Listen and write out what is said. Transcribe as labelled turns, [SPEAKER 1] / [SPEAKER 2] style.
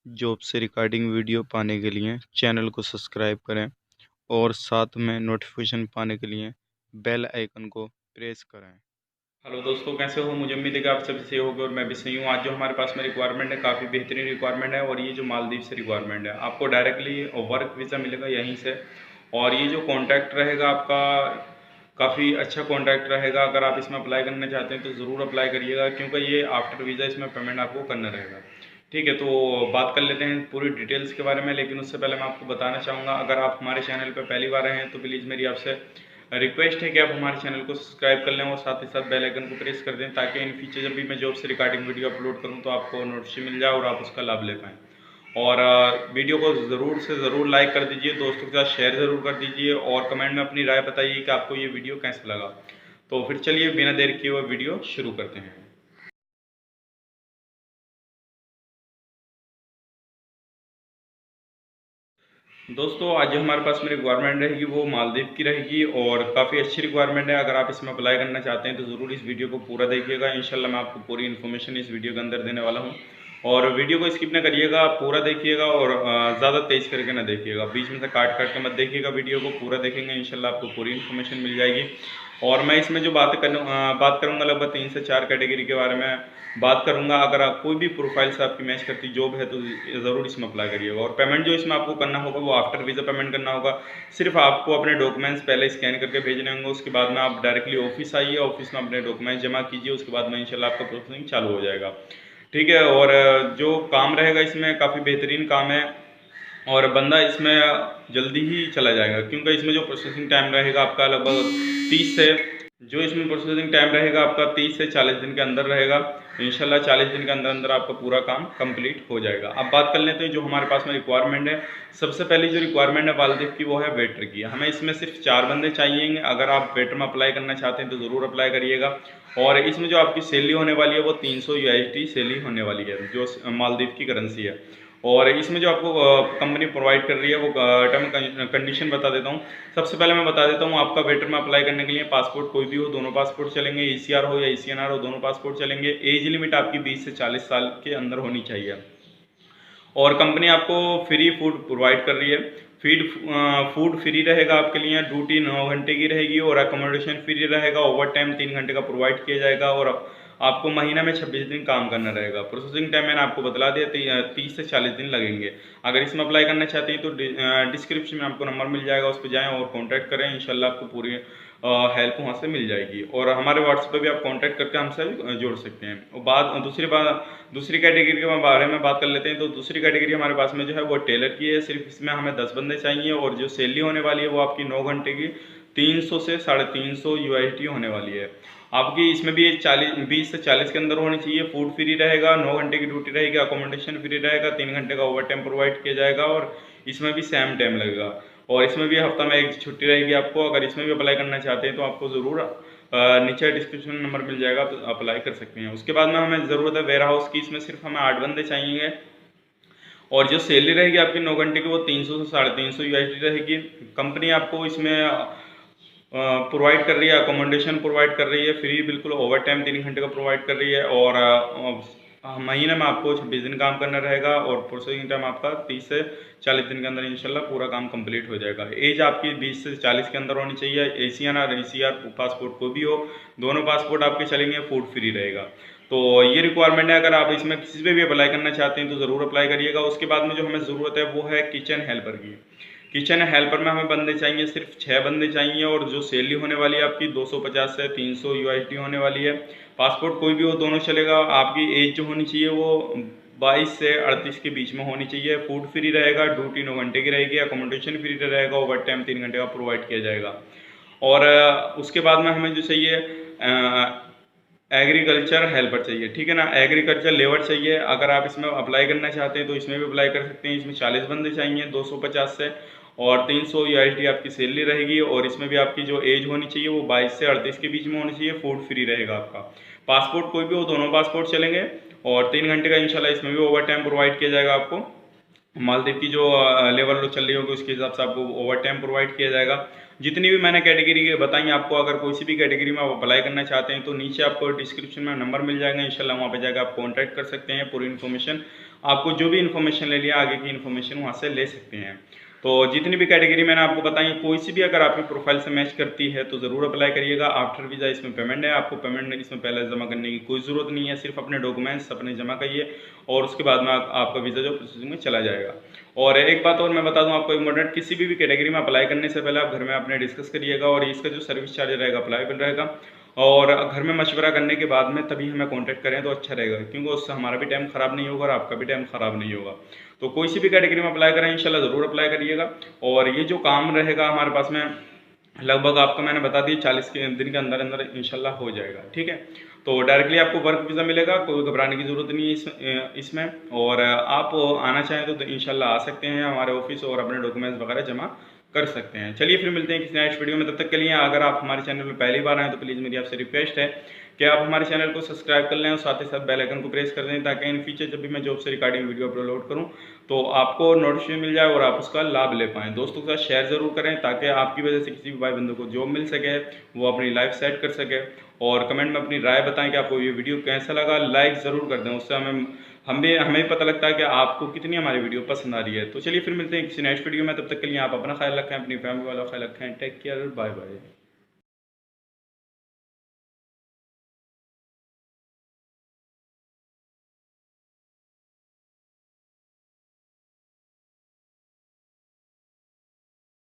[SPEAKER 1] Job से regarding video पाने के लिए चैनल को सब्सक्राइब करें और साथ में नोटिफिकेशन पाने के लिए बेल आइकन को प्रेस करें।
[SPEAKER 2] हेलो दोस्तों, कैसे हो? मुझे उम्मीद है कि आप सभी सही होगे और मैं भी सही हूँ। आज जो हमारे पास में रिक्वायरमेंट है, काफ़ी बेहतरीन रिक्वायरमेंट है और ये जो मालदीव से रिक्वायरमेंट है, आपको डायरेक्टली वर्क वीज़ा मिलेगा यहीं से। और ये जो कॉन्ट्रैक्ट रहेगा आपका, काफ़ी अच्छा कॉन्ट्रैक्ट रहेगा। अगर आप इसमें अप्लाई करना चाहते हैं तो ज़रूर अप्लाई करिएगा, क्योंकि ये आफ्टर वीज़ा इसमें पेमेंट आपको करना रहेगा। ठीक है, तो बात कर लेते हैं पूरी डिटेल्स के बारे में। लेकिन उससे पहले मैं आपको बताना चाहूँगा, अगर आप हमारे चैनल पर पहली बार आए हैं तो प्लीज़ मेरी आपसे रिक्वेस्ट है कि आप हमारे चैनल को सब्सक्राइब कर लें और साथ ही साथ बेल आइकन को प्रेस कर दें, ताकि इन फ्यूचर जब भी मैं जॉब से रिगार्डिंग वीडियो अपलोड करूं तो आपको नोटिफिकेशन मिल जाए और आप उसका लाभ ले पाएँ। और वीडियो को ज़रूर से ज़रूर लाइक कर दीजिए, दोस्तों के साथ शेयर ज़रूर कर दीजिए और कमेंट में अपनी राय बताइए कि आपको ये वीडियो कैसा लगा। तो फिर चलिए बिना देर किए हुए वीडियो शुरू करते हैं। दोस्तों, आज जो हमारे पास में रिक्वायरमेंट रहेगी वो मालदीव की रहेगी और काफ़ी अच्छी रिक्वायरमेंट है। अगर आप इसमें अप्लाई करना चाहते हैं तो ज़रूर इस वीडियो को पूरा देखिएगा। इंशाल्लाह मैं आपको पूरी इन्फॉर्मेशन इस वीडियो के अंदर देने वाला हूँ। और वीडियो को स्किप ना करिएगा, पूरा देखिएगा और ज़्यादा तेज़ करके ना देखिएगा, बीच में से काट काट के मत देखिएगा। वीडियो को पूरा देखेंगे इंशाल्लाह आपको पूरी इन्फॉर्मेशन मिल जाएगी। और मैं इसमें जो बात करूँगा लगभग 3 से 4 कैटेगरी के बारे में बात करूंगा। अगर आप कोई भी प्रोफाइल से आपकी मैच करती जॉब है तो ज़रूर इसमें अप्लाई करिएगा। और पेमेंट जो इसमें आपको करना होगा वो आफ्टर वीज़ा पेमेंट करना होगा। सिर्फ आपको अपने डॉक्यूमेंट्स पहले स्कैन करके भेजने होंगे, उसके बाद में आप डायरेक्टली ऑफिस आइए, ऑफिस में अपने डॉक्यूमेंट्स जमा कीजिए, उसके बाद में इंशाल्लाह आपका प्रोसेसिंग चालू हो जाएगा। ठीक है, और जो काम रहेगा इसमें काफ़ी बेहतरीन काम है और बंदा इसमें जल्दी ही चला जाएगा, क्योंकि इसमें जो प्रोसेसिंग टाइम रहेगा आपका लगभग 30 से जो इसमें प्रोसेसिंग टाइम रहेगा आपका 30 से 40 दिन के अंदर रहेगा। इंशाल्लाह 40 दिन के अंदर अंदर आपका पूरा काम कंप्लीट हो जाएगा। अब बात कर लेते हैं जो हमारे पास में रिक्वायरमेंट है। सबसे पहली जो रिक्वायरमेंट है मालदीव की वो है वेटर की। हमें इसमें सिर्फ 4 बंदे चाहिए। अगर आप वेटर में अप्लाई करना चाहते हैं तो ज़रूर अप्लाई करिएगा। और इसमें जो आपकी सैलरी होने वाली है वो 300 USD सैलरी होने वाली है, जो मालदीव की करेंसी है। और इसमें जो आपको कंपनी प्रोवाइड कर रही है वो टर्म कंडीशन बता देता हूँ। सबसे पहले मैं बता देता हूँ, आपका वेटर में अप्लाई करने के लिए पासपोर्ट कोई भी हो, दोनों पासपोर्ट चलेंगे। ECR हो या ECNR हो, दोनों पासपोर्ट चलेंगे। एज लिमिट आपकी 20 से 40 साल के अंदर होनी चाहिए। और कंपनी आपको फ्री फूड प्रोवाइड कर रही है। फूड फ्री रहेगा आपके लिए, ड्यूटी 9 घंटे की रहेगी और अकोमोडेशन फ्री रहेगा। ओवर टाइम 3 घंटे का प्रोवाइड किया जाएगा और आपको महीना में 26 दिन काम करना रहेगा। प्रोसेसिंग टाइम मैंने आपको बतला दिया, 30 से 40 दिन लगेंगे। अगर इसमें अप्लाई करना चाहते हैं तो डिस्क्रिप्शन में आपको नंबर मिल जाएगा, उस पर जाएँ और कॉन्टैक्ट करें। इंशाल्लाह आपको पूरी हेल्प वहाँ से मिल जाएगी। और हमारे व्हाट्सएप पे भी आप कांटेक्ट करके हमसे जोड़ सकते हैं। और दूसरी कैटेगरी के बारे में बात कर लेते हैं। तो दूसरी कैटेगरी हमारे पास में जो है वो टेलर की है। सिर्फ इसमें हमें 10 बंदे चाहिए और जो सैलरी होने वाली है वो आपकी 9 घंटे की 300 से 350 USD होने वाली है आपकी। इसमें भी 20 से 40 के अंदर होनी चाहिए। फूड फ्री रहेगा, 9 घंटे की ड्यूटी रहेगी, अकोमोडेशन फ्री रहेगा, 3 घंटे का ओवर टाइम प्रोवाइड किया जाएगा और इसमें भी सेम टाइम लगेगा। और इसमें भी हफ्ता में एक छुट्टी रहेगी आपको। अगर इसमें भी अप्लाई करना चाहते हैं तो आपको ज़रूर नीचे डिस्क्रिप्शन में नंबर मिल जाएगा, तो अप्लाई कर सकते हैं। उसके बाद में हमें ज़रूरत है वेयर हाउस की। इसमें सिर्फ हमें 8 बंदे चाहिए और जो सैलरी रहेगी आपकी 9 घंटे की वो 300 से 350 USD रहेगी। कंपनी आपको इसमें प्रोवाइड कर रही है, अकोमोडेशन प्रोवाइड कर रही है फ्री, बिल्कुल ओवर टाइम 3 घंटे का प्रोवाइड कर रही है। और महीने में आपको 26 दिन काम करना रहेगा और प्रोसेसिंग टाइम आपका 30 से 40 दिन के अंदर इंशाल्लाह पूरा काम कंप्लीट हो जाएगा। एज आपकी 20 से 40 के अंदर होनी चाहिए। ACNR ECR पासपोर्ट को भी हो, दोनों पासपोर्ट आपके चलेंगे। फूड फ्री रहेगा। तो ये रिक्वायरमेंट है। अगर आप इसमें किसी पे भी अप्लाई करना चाहते हैं तो ज़रूर अप्लाई करिएगा। उसके बाद में जो हमें ज़रूरत है वो है किचन हेल्पर की। किचन हेल्पर में हमें बंदे चाहिए, सिर्फ 6 बंदे चाहिए और जो सैलरी होने वाली है आपकी 250 से 300 USD होने वाली है। पासपोर्ट कोई भी हो, दोनों चलेगा। आपकी एज जो होनी चाहिए वो 22 से 38 के बीच में होनी चाहिए। फूड फ्री रहेगा, ड्यूटी 9 घंटे की रहेगी, अकोमोडेशन फ्री रहेगा, ओवर टाइम 3 घंटे का प्रोवाइड किया जाएगा। और उसके बाद में हमें जो चाहिए एग्रीकल्चर हेल्पर चाहिए। ठीक है ना, एग्रीकल्चर लेबर चाहिए। अगर आप इसमें अप्लाई करना चाहते हैं तो इसमें भी अप्लाई कर सकते हैं। इसमें 40 बंदे चाहिए 250 से और 300 USD आपकी सैलरी रहेगी। और इसमें भी आपकी जो एज होनी चाहिए वो 22 से 38 के बीच में होनी चाहिए। फूड फ्री रहेगा आपका। पासपोर्ट कोई भी हो, दोनों पासपोर्ट चलेंगे और 3 घंटे का इंशाल्लाह इसमें भी ओवर टाइम प्रोवाइड किया जाएगा आपको। मालदीव की जो लेवल चल रही होगी उसके हिसाब से आपको ओवर टाइम प्रोवाइड किया जाएगा। जितनी भी मैंने कैटेगरी बताई आपको, अगर कोई सी भी कैटेगरी में आप अप्लाई करना चाहते हैं तो नीचे आपको डिस्क्रिप्शन में नंबर मिल जाएगा। इंशाल्लाह वहाँ पे जाकर आप कॉन्टैक्ट कर सकते हैं पूरी इन्फॉर्मेशन आपको जो भी इन्फॉर्मेशन ले लिया, आगे की इन्फॉर्मेशन वहाँ से ले सकते हैं। तो जितनी भी कैटेगरी मैंने आपको बताई, कोई सी भी अगर आपकी प्रोफाइल से मैच करती है तो ज़रूर अप्लाई करिएगा। आफ्टर वीज़ा इसमें पेमेंट है, आपको पेमेंट इसमें पहले जमा करने की कोई ज़रूरत नहीं है, सिर्फ अपने डॉक्यूमेंट्स अपने जमा करिए और उसके बाद में आपका वीज़ा जो प्रोसेसिंग में चला जाएगा। और एक बात और मैं बता दूं आपको इम्पोर्टेंट, किसी भी कैटेगरी में अप्लाई करने से पहले आप घर में अपने डिस्कस करिएगा और इसका जो सर्विस चार्ज रहेगा अप्लाईबल रहेगा, और घर में मशवरा करने के बाद में तभी हमें कांटेक्ट करें तो अच्छा रहेगा, क्योंकि उससे हमारा भी टाइम ख़राब नहीं होगा और आपका भी टाइम ख़राब नहीं होगा। तो कोई सी भी कैटेगरी में अप्लाई करें इंशाल्लाह ज़रूर अप्लाई करिएगा। और ये जो काम रहेगा हमारे पास में लगभग आपको मैंने बता दिया 40 के दिन के अंदर अंदर इंशाल्लाह हो जाएगा, ठीक है। तो डायरेक्टली आपको वर्क वीज़ा मिलेगा, कोई घबराने की ज़रूरत नहीं है इसमें। और आप आना चाहें तो इंशाल्लाह आ सकते हैं हमारे ऑफिस और अपने डॉक्यूमेंट्स वगैरह जमा कर सकते हैं। चलिए फिर मिलते हैं किसी नेक्स्ट वीडियो में, तब तक के लिए अगर आप हमारे चैनल में पहली बार आए तो प्लीज़ मेरी आपसे रिक्वेस्ट है कि आप हमारे चैनल को सब्सक्राइब कर लें और साथ ही साथ बेल आइकन को प्रेस कर दें, ताकि इन फ्यूचर जब भी मैं जॉब से रिगार्डिंग वीडियो अपलोड करूं तो आपको नोटिफिकेशन मिल जाए और आप उसका लाभ ले पाएँ। दोस्तों के साथ शेयर ज़रूर करें ताकि आपकी वजह से किसी भी भाई बंदों को जॉब मिल सके, वो अपनी लाइफ सेट कर सके। और कमेंट में अपनी राय बताएं कि आपको ये वीडियो कैसा लगा, लाइक ज़रूर कर दें, उससे हमें पता लगता है कि आपको कितनी हमारी वीडियो पसंद आ रही है। तो चलिए फिर मिलते हैं किसी नेक्स्ट वीडियो में, तब तक के लिए आप अपना ख्याल रखें, अपनी फैमिली वाला ख्याल रखें। Take care, bye bye.